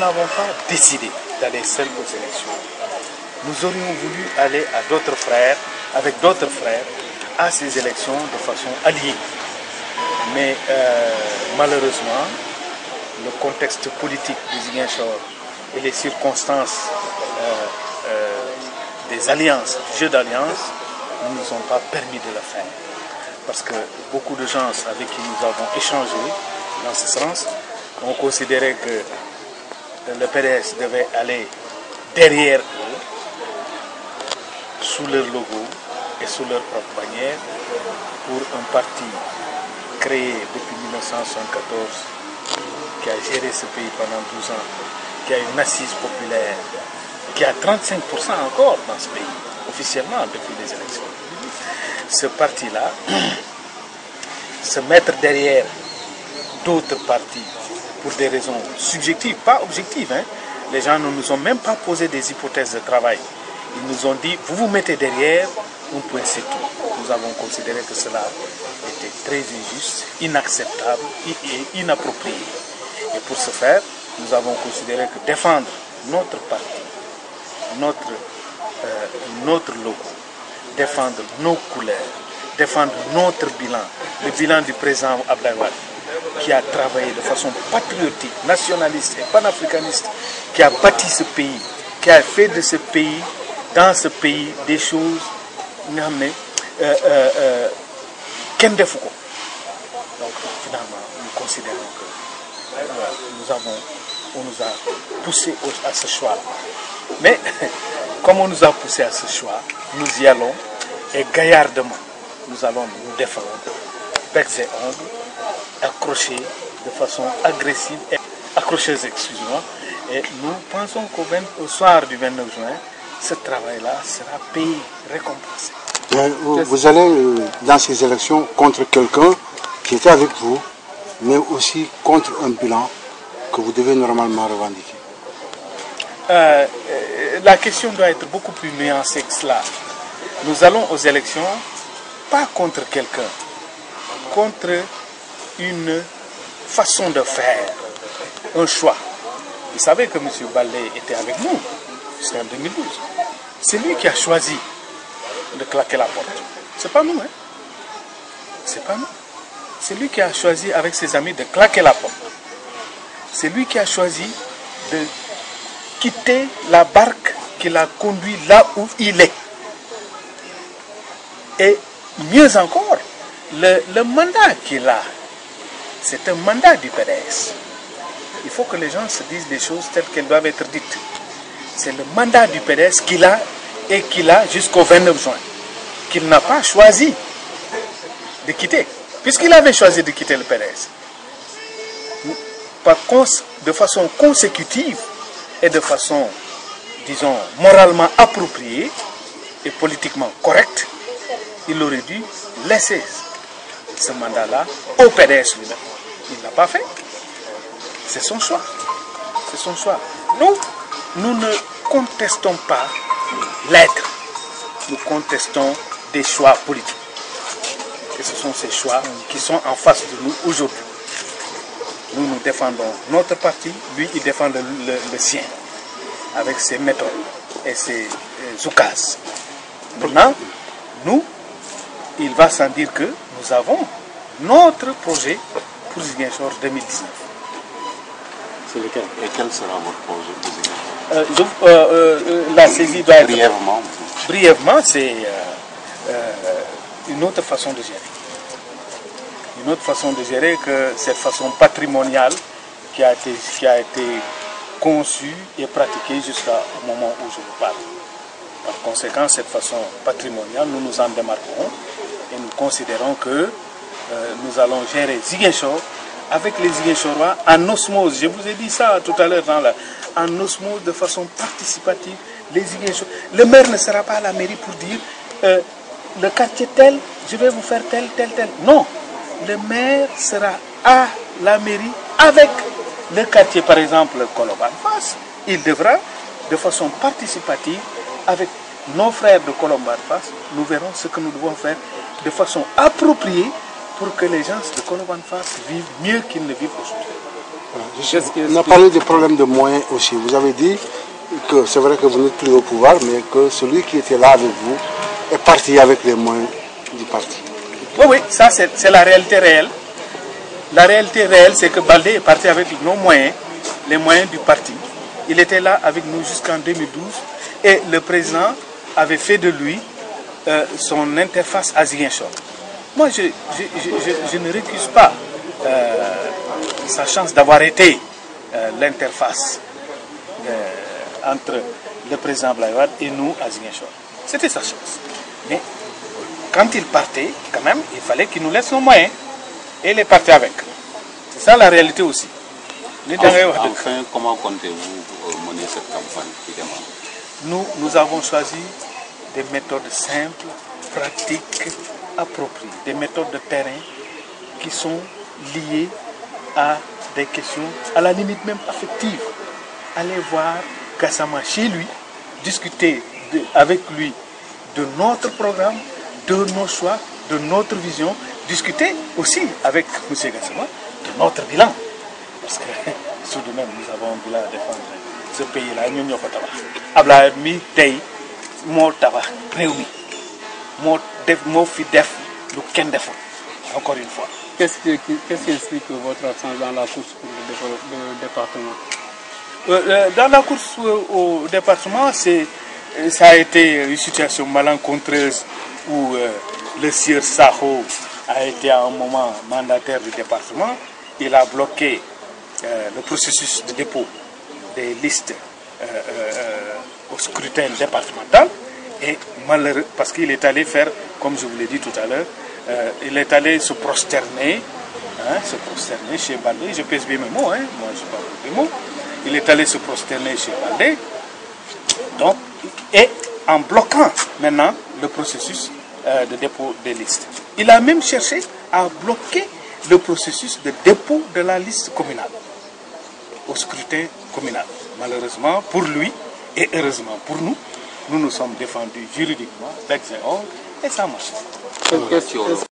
n'avons pas décidé d'aller seuls aux élections. Nous aurions voulu aller à d'autres frères, avec d'autres frères, à ces élections de façon alliée. Mais malheureusement, le contexte politique de Ziguinchor et les circonstances des alliances, du jeu d'alliance, ne nous ont pas permis de le faire. Parce que beaucoup de gens avec qui nous avons échangé dans ce sens ont considéré que le PDS devait aller derrière eux, sous leur logo et sous leur propre bannière, pour un parti créé depuis 1974, qui a géré ce pays pendant 12 ans, qui a une assise populaire, qui a 35% encore dans ce pays, officiellement depuis les élections. Ce parti-là, se mettre derrière d'autres partis pour des raisons subjectives, pas objectives. Hein. Les gens ne nous ont même pas posé des hypothèses de travail. Ils nous ont dit, vous vous mettez derrière, un point c'est tout. Nous avons considéré que cela était très injuste, inacceptable et inapproprié. Et pour ce faire, nous avons considéré que défendre notre parti, notre logo, défendre nos couleurs, défendre notre bilan, le bilan du président Abdoulaye Wade, qui a travaillé de façon patriotique, nationaliste et panafricaniste, qui a bâti ce pays, qui a fait de ce pays, dans ce pays, des choses qu'en défouco. Donc finalement, nous considérons que on nous a poussé à ce choix. Mais comme on nous a poussé à ce choix, nous y allons et gaillardement, nous allons nous défendre, becs et ongles, accrochés de façon agressive et accrocheuse, excusez-moi. Et nous pensons qu'au soir du 29 juin, ce travail-là sera payé, récompensé. Vous allez dans ces élections contre quelqu'un qui était avec vous, mais aussi contre un bilan que vous devez normalement revendiquer. La question doit être beaucoup plus nuancée que cela. Nous allons aux élections pas contre quelqu'un, contre une façon de faire, un choix. Vous savez que M. Baldé était avec nous jusqu'en 2012. C'est lui qui a choisi de claquer la porte. C'est pas nous, hein? C'est pas nous. C'est lui qui a choisi avec ses amis de claquer la porte. C'est lui qui a choisi de quitter la barque qui l'a conduit là où il est. Et mieux encore, le mandat qu'il a, c'est un mandat du PDS. Il faut que les gens se disent les choses telles qu'elles doivent être dites. C'est le mandat du PDS qu'il a et qu'il a jusqu'au 29 juin, qu'il n'a pas choisi de quitter, puisqu'il avait choisi de quitter le PDS. De façon consécutive et de façon, disons, moralement appropriée et politiquement correcte, il aurait dû laisser ce mandat-là au PDS lui-même. Il ne l'a pas fait. C'est son choix. C'est son choix. Nous ne contestons pas l'être. Nous contestons des choix politiques. Et ce sont ces choix qui sont en face de nous aujourd'hui. Nous défendons notre parti, lui il défend le sien, avec ses méthodes et ses oukases. Maintenant, nous, il va sans dire que nous avons notre projet pour Ziguinchor 2019. C'est lequel? Et quel sera votre projet pour Ziguinchor? La saisie doit être... Brièvement. Brièvement, c'est une autre façon de gérer. Une autre façon de gérer que cette façon patrimoniale qui a été conçue et pratiquée jusqu'au moment où je vous parle. Par conséquent, cette façon patrimoniale, nous nous en démarquons et nous considérons que nous allons gérer Ziguinchor avec les Ziguinchorois en osmose. Je vous ai dit ça tout à l'heure en osmose de façon participative. Les Ziguinchor. Le maire ne sera pas à la mairie pour dire le quartier tel, je vais vous faire tel. Non. Le maire sera à la mairie avec le quartier, par exemple, Colobane Fass. Il devra, de façon participative, avec nos frères de Colobane Fass, nous verrons ce que nous devons faire de façon appropriée pour que les gens de Colobane Fass vivent mieux qu'ils ne vivent aujourd'hui. On a parlé des problèmes de moyens aussi. Vous avez dit que c'est vrai que vous n'êtes plus au pouvoir, mais que celui qui était là avec vous est parti avec les moyens du parti. Oui, oui, ça c'est la réalité réelle. La réalité réelle, c'est que Baldé est parti avec nos moyens, les moyens du parti. Il était là avec nous jusqu'en 2012 et le président avait fait de lui son interface à Ziguinchor. Moi, je ne récuse pas sa chance d'avoir été l'interface entre le président Abdoulaye Wade et nous à Ziguinchor. C'était sa chance. Mais quand il partait, quand même, il fallait qu'il nous laisse nos moyens. Et il est parti avec. C'est ça la réalité aussi. Enfin, comment comptez-vous mener cette campagne qui demande? Nous avons choisi des méthodes simples, pratiques, appropriées. Des méthodes de terrain qui sont liées à des questions, à la limite même affectives. Aller voir Gassama chez lui, discuter avec lui de notre programme, de nos choix, de notre vision, discuter aussi avec M. Gassama de notre bilan. Parce que, tout de même, nous avons un bilan à défendre. Ce pays-là, nous n'avons pas de tabac. Abla mi tay mo tabac réuni. Mo fi def lu ken defo. Encore une fois. Qu'est-ce qui explique votre absence dans la course pour le département? Dans la course au département, ça a été une situation malencontreuse où le sieur Saho a été à un moment mandataire du département. Il a bloqué le processus de dépôt des listes au scrutin départemental. Et malheureux, parce qu'il est allé faire, comme je vous l'ai dit tout à l'heure, il est allé se prosterner chez Baldé. Je pèse bien mes mots, moi je parle des mots. Il est allé se prosterner chez Baldé. Donc, et en bloquant maintenant le processus de dépôt des listes. Il a même cherché à bloquer le processus de dépôt de la liste communale au scrutin communal. Malheureusement pour lui et heureusement pour nous, nous nous sommes défendus juridiquement, et ça marche.